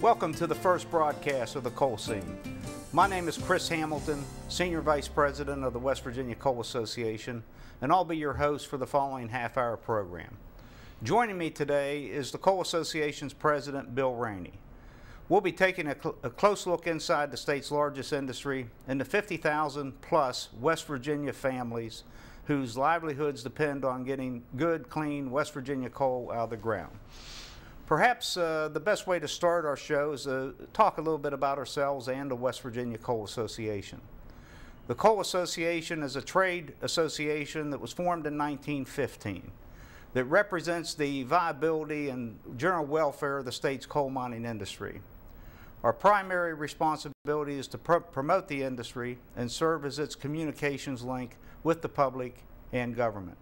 Welcome to the first broadcast of the Coal Scene. My name is Chris Hamilton, Senior Vice President of the West Virginia Coal Association, and I'll be your host for the following half-hour program. Joining me today is the Coal Association's President, Bill Rainey. We'll be taking a close look inside the state's largest industry and the 50,000 plus West Virginia families whose livelihoods depend on getting good, clean West Virginia coal out of the ground. Perhaps the best way to start our show is to talk a little bit about ourselves and the West Virginia Coal Association. The Coal Association is a trade association that was formed in 1915 that represents the viability and general welfare of the state's coal mining industry. Our primary responsibility is to promote the industry and serve as its communications link with the public and government.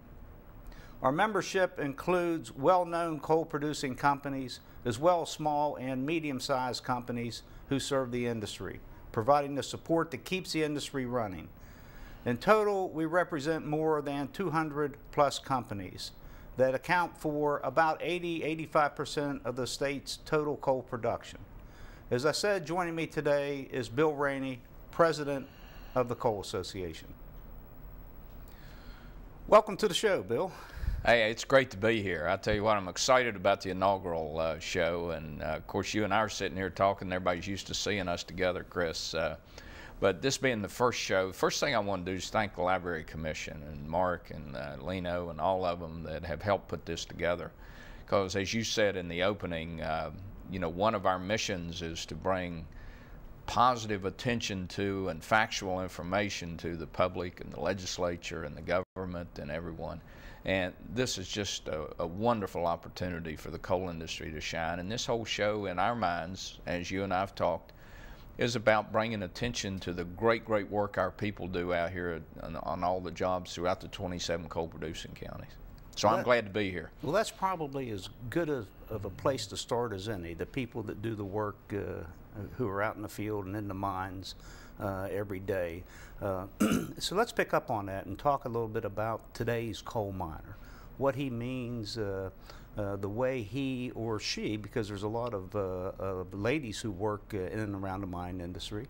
Our membership includes well-known coal-producing companies as well as small and medium-sized companies who serve the industry, providing the support that keeps the industry running. In total, we represent more than 200 plus companies that account for about 80–85% of the state's total coal production. As I said, joining me today is Bill Rainey, President of the Coal Association. Welcome to the show, Bill. Hey, it's great to be here. I tell you what, I'm excited about the inaugural show, and of course you and I are sitting here talking. Everybody's used to seeing us together, Chris. But this being the first show, first thing I want to do is thank the Library Commission and Mark and Lino and all of them that have helped put this together. Because as you said in the opening, you know, one of our missions is to bring positive attention to and factual information to the public and the legislature and the government and everyone. And this is just a wonderful opportunity for the coal industry to shine. And this whole show, in our minds, as you and I have talked, is about bringing attention to the great work our people do out here on all the jobs throughout the 27 coal-producing counties. So I'm glad to be here. Well, that's probably as good of a place to start as any. The people that do the work who are out in the field and in the mines every day. So let's pick up on that and talk a little bit about today's coal miner, what he means, the way he or she, because there's a lot of ladies who work in and around the mine industry,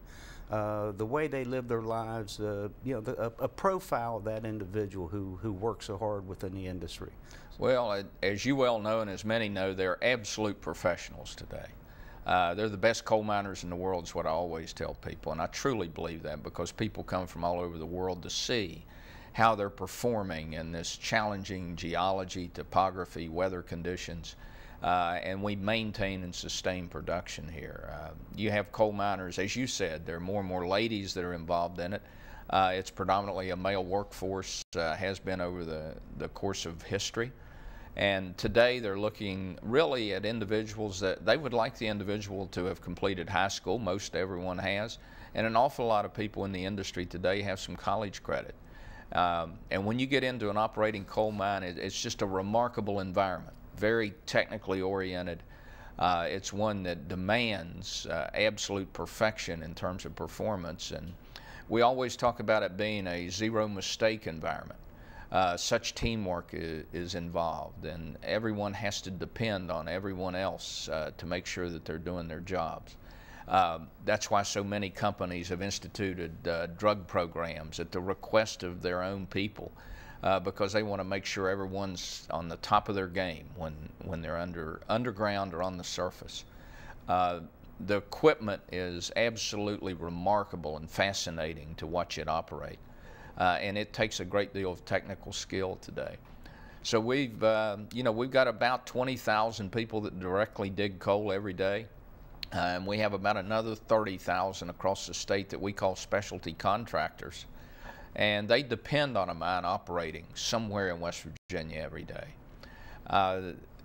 the way they live their lives, you know, a profile of that individual who works so hard within the industry. Well, as you well know and as many know, they're absolute professionals today. They're the best coal miners in the world is what I always tell people, and I truly believe that because people come from all over the world to see how they're performing in this challenging geology, topography, weather conditions, and we maintain and sustain production here. You have coal miners, as you said, there are more and more ladies that are involved in it. It's predominantly a male workforce, has been over the course of history. And today they're looking really at individuals that they would like the individual to have completed high school. Most everyone has. And an awful lot of people in the industry today have some college credit. And when you get into an operating coal mine, it's just a remarkable environment, very technically oriented. It's one that demands absolute perfection in terms of performance. And we always talk about it being a zero mistake environment. Such teamwork is involved, and everyone has to depend on everyone else to make sure that they're doing their jobs. That's why so many companies have instituted drug programs at the request of their own people, because they want to make sure everyone's on the top of their game when they're underground or on the surface. The equipment is absolutely remarkable and fascinating to watch it operate. And it takes a great deal of technical skill today. So we've got about 20,000 people that directly dig coal every day. And we have about another 30,000 across the state that we call specialty contractors. And they depend on a mine operating somewhere in West Virginia every day.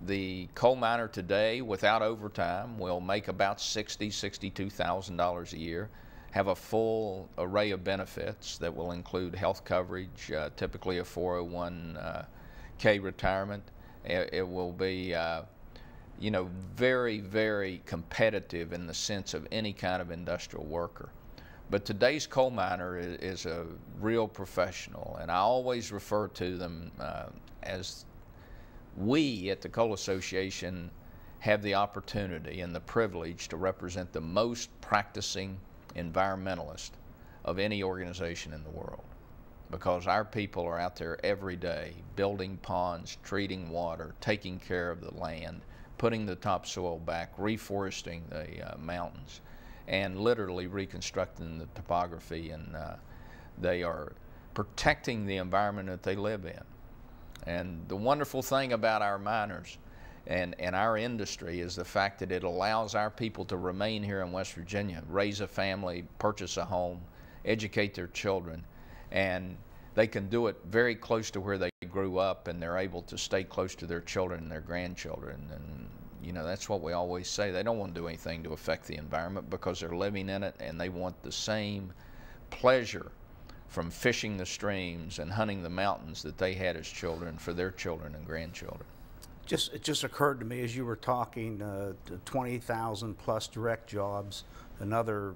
The coal miner today, without overtime, will make about $62,000 a year. Have a full array of benefits that will include health coverage, typically a 401k retirement. It will be, you know, very competitive in the sense of any kind of industrial worker. But today's coal miner is a real professional, and I always refer to them as we at the Coal Association have the opportunity and the privilege to represent the most practicing environmentalist of any organization in the world, because our people are out there every day building ponds, treating water, taking care of the land, putting the topsoil back, reforesting the mountains, and literally reconstructing the topography, and they are protecting the environment that they live in. And the wonderful thing about our miners and our industry is the fact that it allows our people to remain here in West Virginia, raise a family, purchase a home, educate their children, and they can do it very close to where they grew up, and they're able to stay close to their children and their grandchildren. And you know, that's what we always say. They don't want to do anything to affect the environment because they're living in it, and they want the same pleasure from fishing the streams and hunting the mountains that they had as children for their children and grandchildren. It just occurred to me as you were talking, 20,000 plus direct jobs, another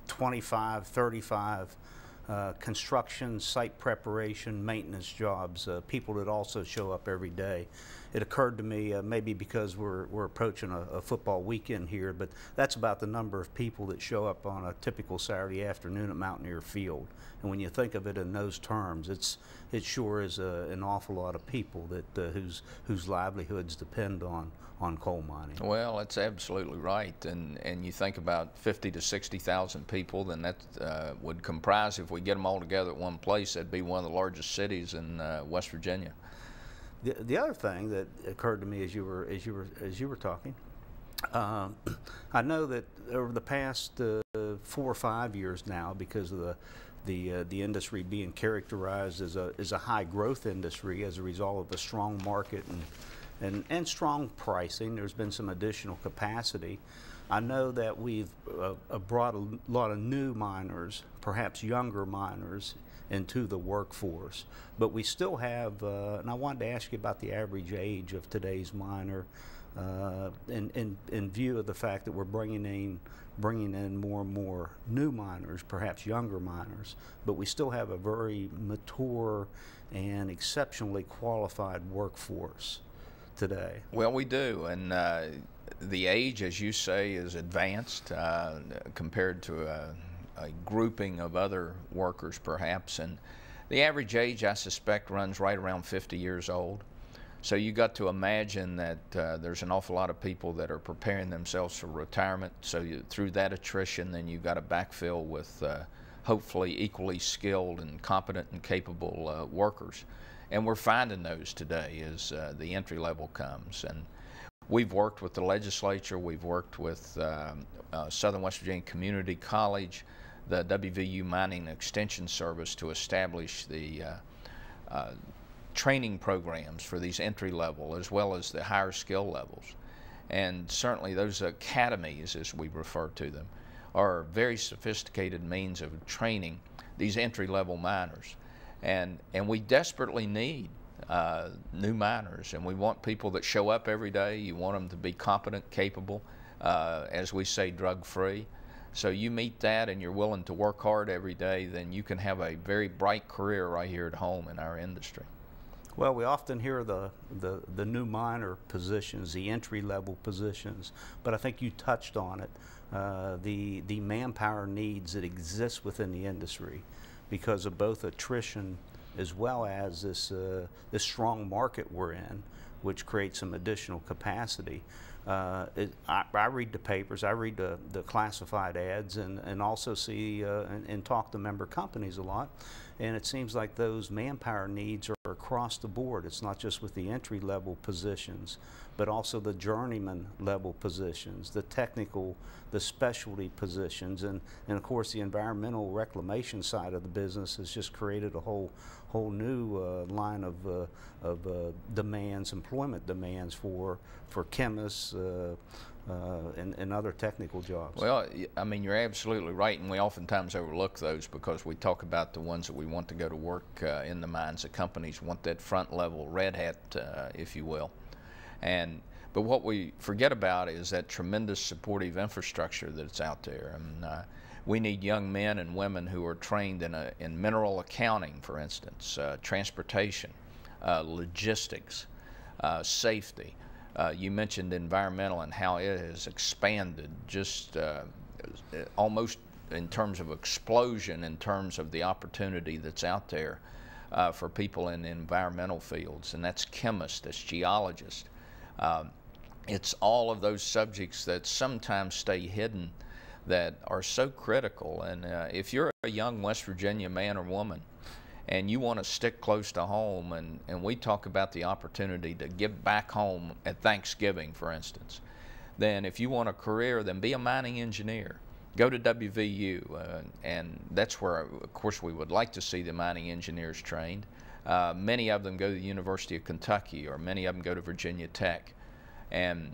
25, 35 construction, site preparation, maintenance jobs, people that also show up every day. It occurred to me, maybe because we're approaching a football weekend here, but that's about the number of people that show up on a typical Saturday afternoon at Mountaineer Field. And when you think of it in those terms, it sure is an awful lot of people that whose livelihoods depend on coal mining. Well, that's absolutely right. And you think about 50 to 60,000 people, then that would comprise, if we get them all together at one place, that'd be one of the largest cities in West Virginia. The other thing that occurred to me as you were talking, I know that over the past 4 or 5 years now, because of the industry being characterized as a high growth industry as a result of a strong market and strong pricing, there's been some additional capacity. I know that we've brought a lot of new miners, perhaps younger miners, into the workforce, but we still have, and I wanted to ask you about the average age of today's miner, in view of the fact that we're bringing in more and more new miners, perhaps younger miners, but we still have a very mature and exceptionally qualified workforce today. Well, we do, and the age, as you say, is advanced compared to a grouping of other workers, perhaps, and the average age, I suspect, runs right around 50 years old. So you got to imagine that there's an awful lot of people that are preparing themselves for retirement. So through that attrition, then you've got to backfill with hopefully equally skilled and competent and capable workers. And we're finding those today as the entry level comes. And we've worked with the legislature, we've worked with Southern West Virginia Community College, the WVU Mining Extension Service to establish the training programs for these entry level as well as the higher skill levels. And certainly those academies, as we refer to them, are very sophisticated means of training these entry level miners. And we desperately need new miners, and we want people that show up every day. You want them to be competent, capable, as we say, drug-free. So you meet that and you're willing to work hard every day, then you can have a very bright career right here at home in our industry. Well, we often hear the new miner positions, the entry-level positions, but I think you touched on it, the manpower needs that exist within the industry because of both attrition as well as this strong market we're in, which creates some additional capacity. I read the papers, I read the classified ads, and also see and talk to member companies a lot, and it seems like those manpower needs are across the board. It's not just with the entry level positions, but also the journeyman level positions, the technical, the specialty positions, and of course the environmental reclamation side of the business has just created a whole new line of demands, employment demands for chemists and other technical jobs. Well, I mean, you're absolutely right, and we oftentimes overlook those because we talk about the ones that we want to go to work in the mines. The companies want that front level red hat, if you will. But what we forget about is that tremendous supportive infrastructure that's out there. And we need young men and women who are trained in mineral accounting, for instance, transportation, logistics, safety, You mentioned environmental and how it has expanded just almost in terms of explosion, in terms of the opportunity that's out there for people in the environmental fields, and that's chemists, that's geologists. It's all of those subjects that sometimes stay hidden that are so critical. And if you're a young West Virginia man or woman and you want to stick close to home, and we talk about the opportunity to give back home at Thanksgiving, for instance, then if you want a career, then be a mining engineer. Go to WVU, and that's where, of course, we would like to see the mining engineers trained. Many of them go to the University of Kentucky, or many of them go to Virginia Tech. And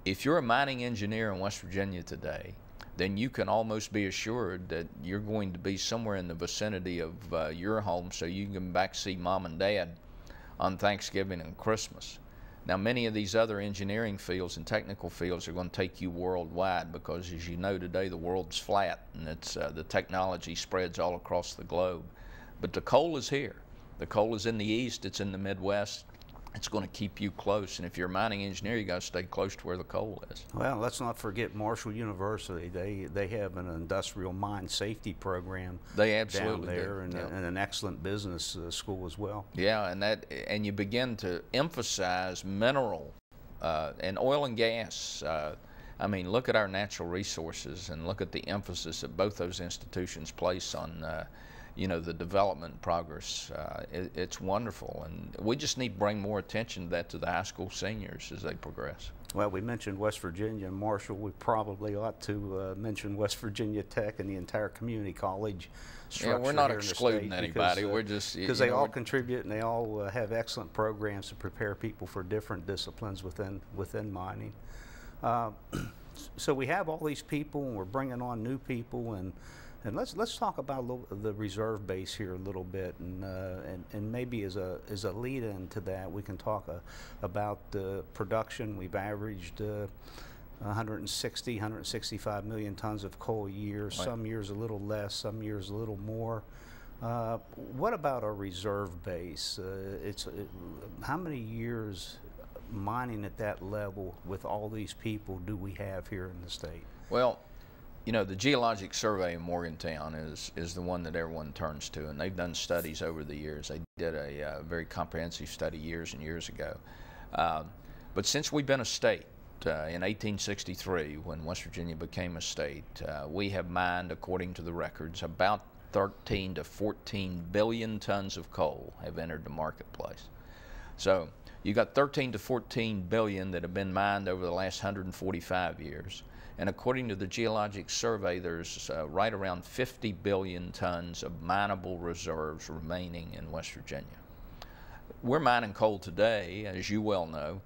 if you're a mining engineer in West Virginia today, then you can almost be assured that you're going to be somewhere in the vicinity of your home, so you can come back see mom and dad on Thanksgiving and Christmas. Now, many of these other engineering fields and technical fields are going to take you worldwide, because, as you know, today the world's flat, and it's the technology spreads all across the globe. But the coal is here. The coal is in the east, it's in the Midwest. It's going to keep you close, and if you're a mining engineer, you got to stay close to where the coal is. Well, let's not forget Marshall University. They have an industrial mine safety program. They absolutely down there, do. And an excellent business school as well. Yeah, and you begin to emphasize mineral and oil and gas. I mean, look at our natural resources, and look at the emphasis that both those institutions place on you know, the development progress. It's wonderful, and we just need to bring more attention to that to the high school seniors as they progress. Well, we mentioned West Virginia and Marshall. We probably ought to mention West Virginia Tech and the entire community college structure. Yeah, we're not here excluding in the state anybody. We're just because they all contribute, and they all have excellent programs to prepare people for different disciplines within mining. So we have all these people, and we're bringing on new people, and let's talk about the reserve base here a little bit, and maybe as a lead in to that, we can talk about production. We've averaged 165 million tons of coal a year. Right. Some years a little less, some years a little more. What about our reserve base? How many years mining at that level with all these people do we have here in the state? Well, you know, the Geologic Survey in Morgantown is the one that everyone turns to, and they've done studies over the years. They did a very comprehensive study years and years ago. But since we've been a state, in 1863, when West Virginia became a state, we have mined, according to the records, about 13 to 14 billion tons of coal have entered the marketplace. So you got 13 to 14 billion that have been mined over the last 145 years. And according to the Geologic Survey, there's right around 50 billion tons of mineable reserves remaining in West Virginia. We're mining coal today, as you well know,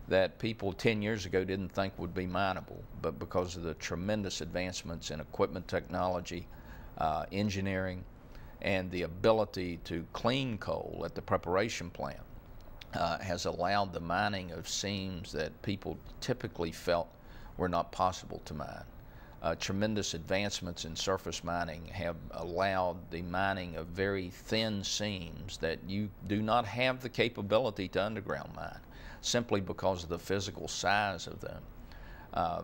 that people 10 years ago didn't think would be mineable, but because of the tremendous advancements in equipment technology, engineering, and the ability to clean coal at the preparation plant has allowed the mining of seams that people typically felt were not possible to mine. Tremendous advancements in surface mining have allowed the mining of very thin seams that you do not have the capability to underground mine, simply because of the physical size of them.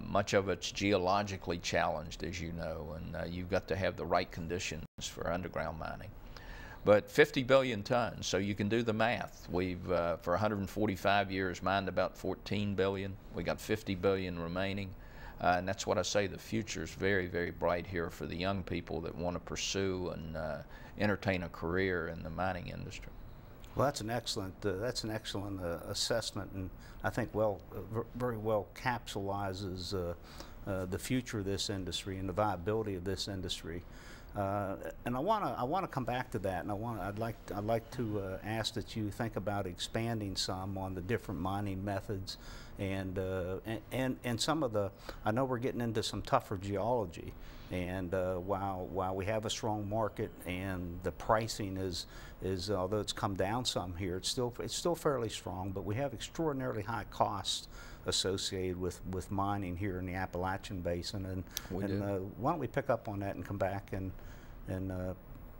Much of it's geologically challenged, as you know, and you've got to have the right conditions for underground mining. But 50 billion tons, so you can do the math. We've, for 145 years, mined about 14 billion. We got 50 billion remaining. And that's what I say, the future is very, very bright here for the young people that want to pursue and entertain a career in the mining industry. Well, that's an excellent assessment, and I think very well capsulizes the future of this industry and the viability of this industry. And I want to come back to that, and I'd like to ask that you think about expanding some on the different mining methods, and some of the. I know we're getting into some tougher geology, and while we have a strong market and the pricing is although it's come down some here, it's still fairly strong, but we have extraordinarily high costs associated with mining here in the Appalachian Basin, and why don't we pick up on that and come back and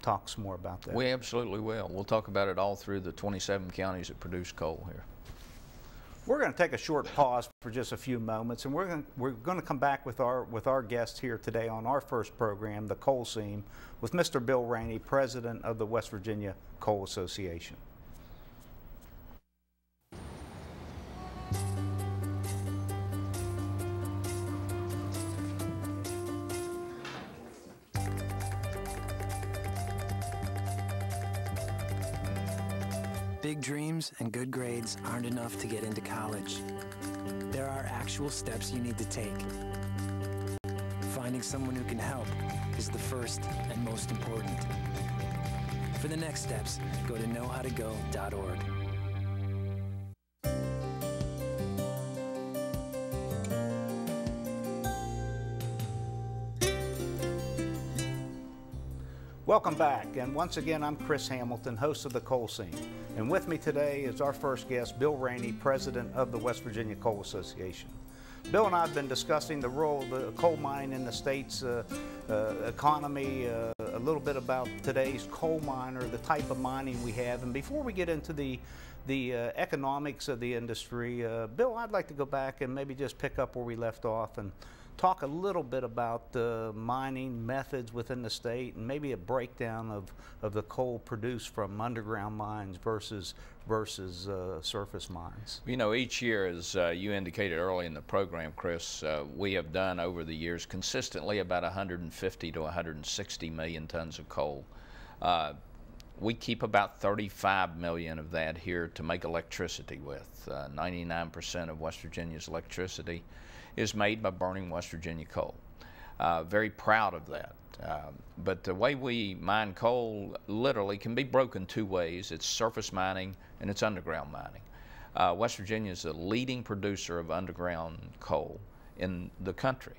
talk some more about that? We absolutely will. We'll talk about it all through the 27 counties that produce coal here. We're going to take a short pause for just a few moments, and we're going to come back with our guests here today on our first program, The Coal Seam, with Mr. Bill Rainey, President of the West Virginia Coal Association. Big dreams and good grades aren't enough to get into college. There are actual steps you need to take. Finding someone who can help is the first and most important. For the next steps, go to knowhowtogo.org. Welcome back, and once again, I'm Chris Hamilton, host of The Coal Seam. And with me today is our first guest, Bill Rainey, President of the West Virginia Coal Association. Bill and I have been discussing the role of the coal mine in the state's economy, a little bit about today's coal miner, the type of mining we have. And before we get into the economics of the industry, Bill, I'd like to go back and maybe just pick up where we left off and talk a little bit about the mining methods within the state and maybe a breakdown of the coal produced from underground mines versus surface mines. You know, each year, as you indicated early in the program, Chris, we have done over the years consistently about 150 to 160 million tons of coal. We keep about 35 million of that here to make electricity with. 99% of West Virginia's electricity is made by burning West Virginia coal. Very proud of that. But the way we mine coal literally can be broken two ways. It's surface mining and it's underground mining. West Virginia is the leading producer of underground coal in the country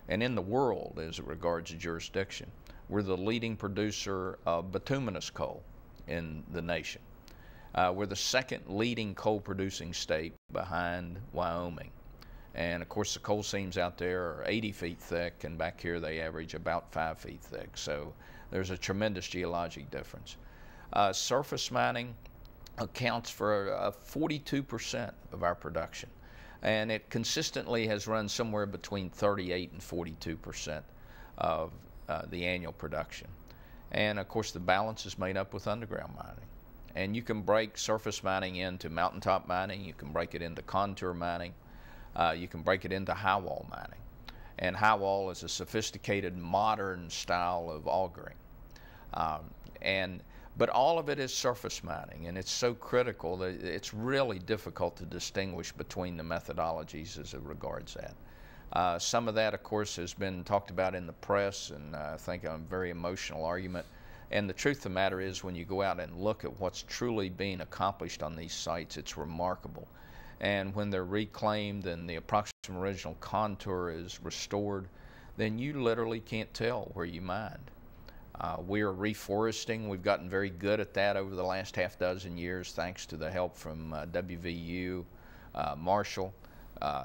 and in the world as it regards jurisdiction. We're the leading producer of bituminous coal in the nation. We're the second leading coal producing state behind Wyoming. And of course the coal seams out there are 80 feet thick, and back here they average about 5 feet thick. So there's a tremendous geologic difference. Surface mining accounts for 42% of our production. And it consistently has run somewhere between 38 and 42% of the annual production. And of course the balance is made up with underground mining. And you can break surface mining into mountaintop mining, you can break it into contour mining, you can break it into high wall mining. And high wall is a sophisticated modern style of augering. But all of it is surface mining, and it's so critical that it's really difficult to distinguish between the methodologies as it regards that. Some of that, of course, has been talked about in the press, and I think a very emotional argument. And the truth of the matter is, when you go out and look at what's truly being accomplished on these sites, it's remarkable. And when they're reclaimed and the approximate original contour is restored, then you literally can't tell where you mined. We are reforesting. We've gotten very good at that over the last half dozen years, thanks to the help from WVU, Marshall,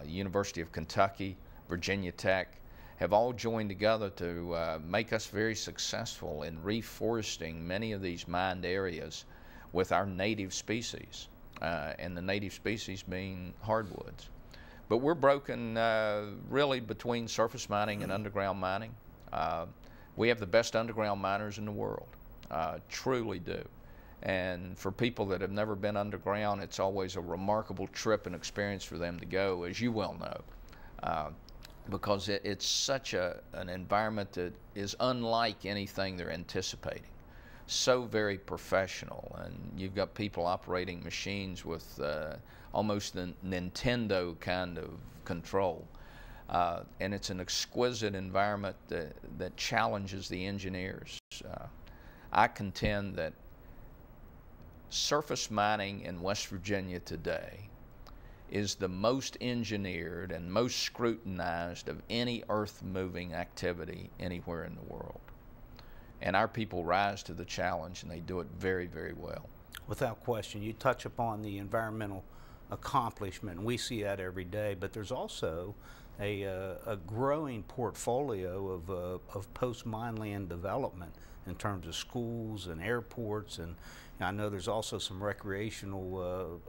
University of Kentucky, Virginia Tech, have all joined together to make us very successful in reforesting many of these mined areas with our native species, and the native species being hardwoods. But we're broken really between surface mining and underground mining. We have the best underground miners in the world, truly do. And for people that have never been underground, it's always a remarkable trip and experience for them to go, as you well know, because it's such an environment that is unlike anything they're anticipating. So very professional, and you've got people operating machines with almost the Nintendo kind of control. And it's an exquisite environment that challenges the engineers. I contend that surface mining in West Virginia today is the most engineered and most scrutinized of any earth-moving activity anywhere in the world. And our people rise to the challenge, and they do it very, very well. Without question. You touch upon the environmental accomplishment, and we see that every day, but there's also a growing portfolio of post-mine land development in terms of schools and airports, and I know there's also some recreational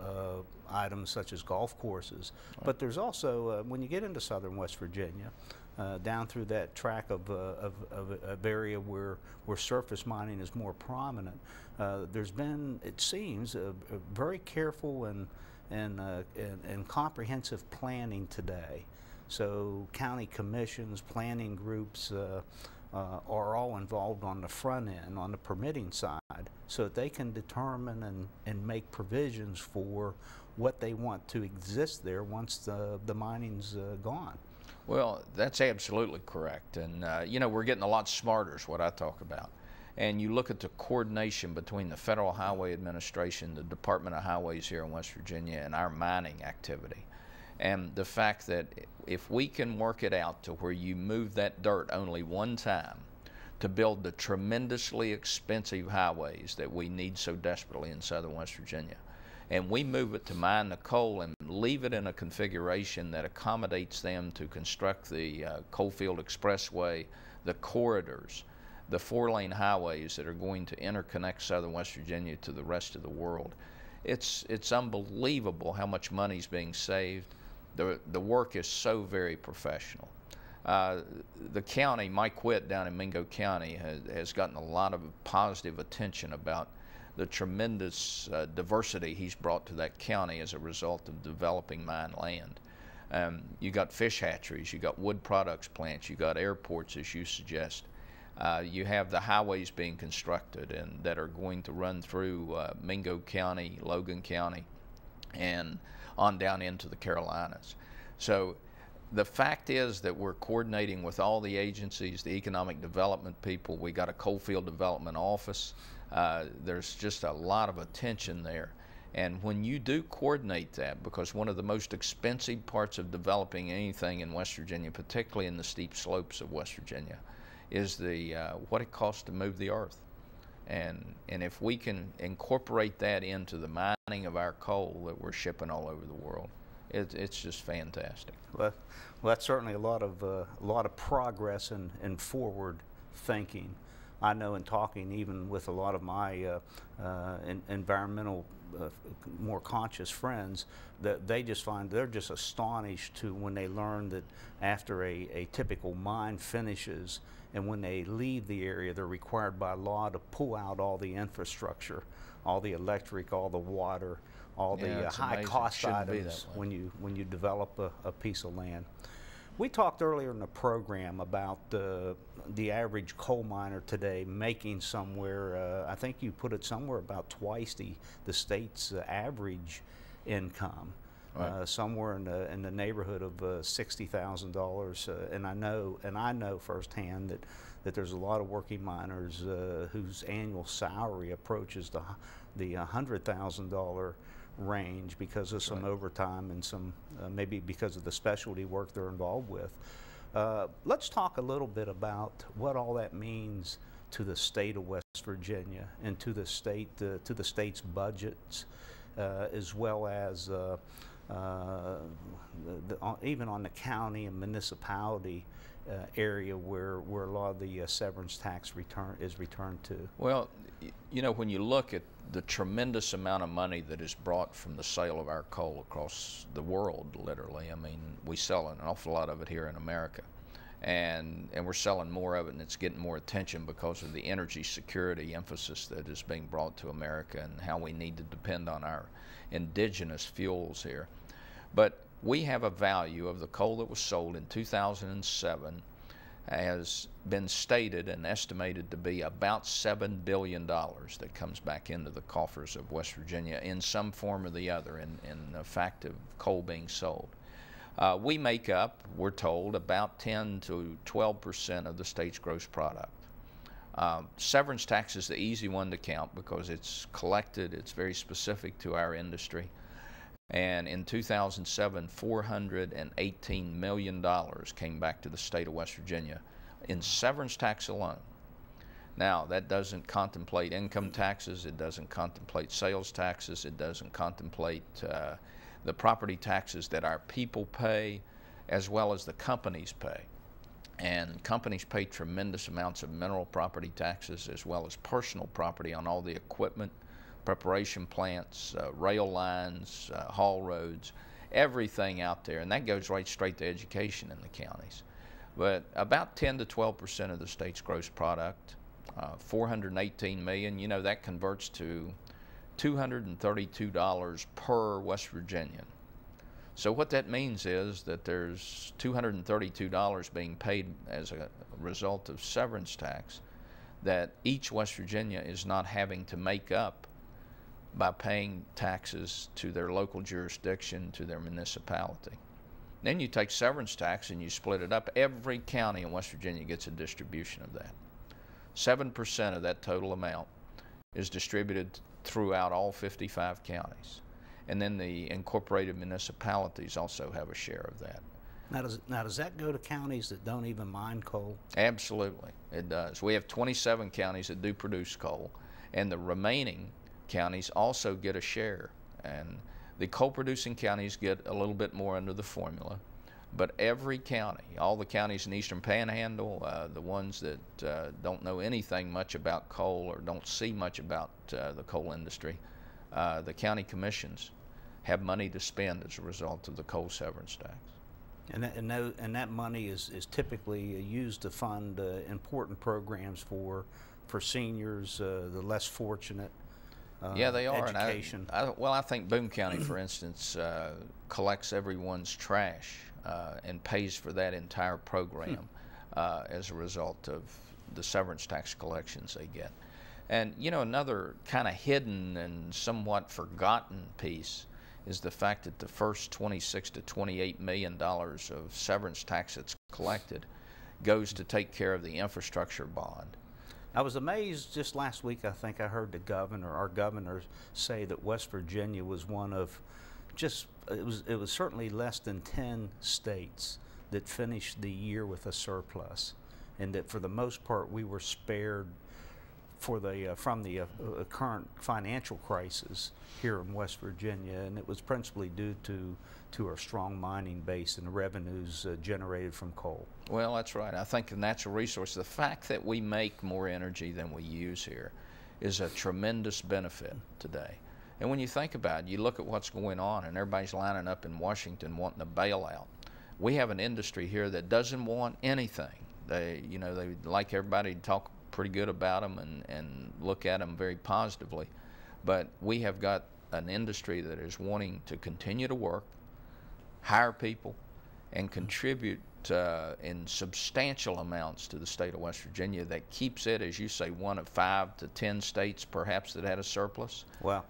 items such as golf courses. Right. But there's also, when you get into southern West Virginia, down through that track of area where surface mining is more prominent, there's been, it seems, a very careful and comprehensive planning today. So county commissions, planning groups are all involved on the front end, on the permitting side, so that they can determine and make provisions for what they want to exist there once the mining's gone. Well, that's absolutely correct. And, you know, we're getting a lot smarter is what I talk about. And you look at the coordination between the Federal Highway Administration, the Department of Highways here in West Virginia, and our mining activity. And the fact that if we can work it out to where you move that dirt only one time to build the tremendously expensive highways that we need so desperately in southern West Virginia, and we move it to mine the coal and leave it in a configuration that accommodates them to construct the Coalfield Expressway, the corridors, the 4-lane highways that are going to interconnect southern West Virginia to the rest of the world. It's unbelievable how much money is being saved. The work is so very professional. The county, Mike Witt down in Mingo County, has gotten a lot of positive attention about the tremendous diversity he's brought to that county as a result of developing mine land. You got fish hatcheries, you got wood products plants, you got airports, as you suggest. You have the highways being constructed and that are going to run through Mingo County, Logan County, and on down into the Carolinas. So the fact is that we're coordinating with all the agencies, the economic development people. We got a Coalfield Development Office. There's just a lot of attention there. And when you do coordinate that, because one of the most expensive parts of developing anything in West Virginia, particularly in the steep slopes of West Virginia, is the what it costs to move the earth. And if we can incorporate that into the mining of our coal that we're shipping all over the world, it's just fantastic. Well, that's certainly a lot of progress and forward thinking. I know in talking even with a lot of my environmental, more conscious friends, that they just find they're just astonished when they learn that after a typical mine finishes and when they leave the area, they're required by law to pull out all the infrastructure, all the electric, all the water, all the high cost items when you develop a piece of land. We talked earlier in the program about the average coal miner today making somewhere, I think you put it somewhere about twice the state's average income, right. Somewhere in the neighborhood of $60,000. And I know firsthand that there's a lot of working miners whose annual salary approaches the $100,000 range because of some overtime and some maybe because of the specialty work they're involved with. Let's talk a little bit about what all that means to the state of West Virginia and to the state's budgets, as well as even on the county and municipality area where a lot of the severance tax is returned to. Well, you know, when you look at the tremendous amount of money that is brought from the sale of our coal across the world, literally, I mean, we sell an awful lot of it here in America, and we're selling more of it, and it's getting more attention because of the energy security emphasis that is being brought to America and how we need to depend on our indigenous fuels here. But we have a value of the coal that was sold in 2007 has been stated and estimated to be about $7 billion that comes back into the coffers of West Virginia in some form or the other in the fact of coal being sold. We make up, we're told, about 10 to 12% of the state's gross product. Severance tax is the easy one to count because it's collected, it's very specific to our industry. And in 2007, $418 million came back to the state of West Virginia in severance tax alone. Now, that doesn't contemplate income taxes, it doesn't contemplate sales taxes, it doesn't contemplate the property taxes that our people pay, as well as the companies pay. And companies pay tremendous amounts of mineral property taxes as well as personal property on all the equipment, preparation plants, rail lines, haul roads, everything out there. And that goes right straight to education in the counties. But about 10 to 12% of the state's gross product, 418 million, you know, that converts to $232 per West Virginian. So what that means is that there's $232 being paid as a result of severance tax that each West Virginia is not having to make up by paying taxes to their local jurisdiction, to their municipality. Then you take severance tax and you split it up. Every county in West Virginia gets a distribution of that. 7% of that total amount is distributed throughout all 55 counties. And then the incorporated municipalities also have a share of that. Now does that go to counties that don't even mine coal? Absolutely, it does. We have 27 counties that do produce coal, and the remaining counties also get a share. And the coal-producing counties get a little bit more under the formula, but every county, all the counties in the Eastern Panhandle, the ones that don't know anything much about coal or don't see much about the coal industry, the county commissions have money to spend as a result of the coal severance tax. And that money is typically used to fund important programs for seniors, the less fortunate. Yeah, they are. Education. Well, I think Boone County, for instance, collects everyone's trash and pays for that entire program as a result of the severance tax collections they get. And you know, another kind of hidden and somewhat forgotten piece is the fact that the first $26 to $28 million of severance tax that's collected goes to take care of the infrastructure bond. I was amazed just last week. I think I heard our governor say that West Virginia was one of it was certainly less than 10 states that finished the year with a surplus, and that for the most part we were spared from the current financial crisis here in West Virginia, and it was principally due to our strong mining base and the revenues generated from coal. Well, that's right. I think the natural resource, the fact that we make more energy than we use here is a tremendous benefit today. And when you think about it, you look at what's going on and everybody's lining up in Washington wanting a bailout. We have an industry here that doesn't want anything. They like everybody to talk pretty good about them and look at them very positively. But we have got an industry that is wanting to continue to work, hire people, and contribute in substantial amounts to the state of West Virginia that keeps it, as you say, one of 5 to 10 states perhaps that had a surplus. Wow.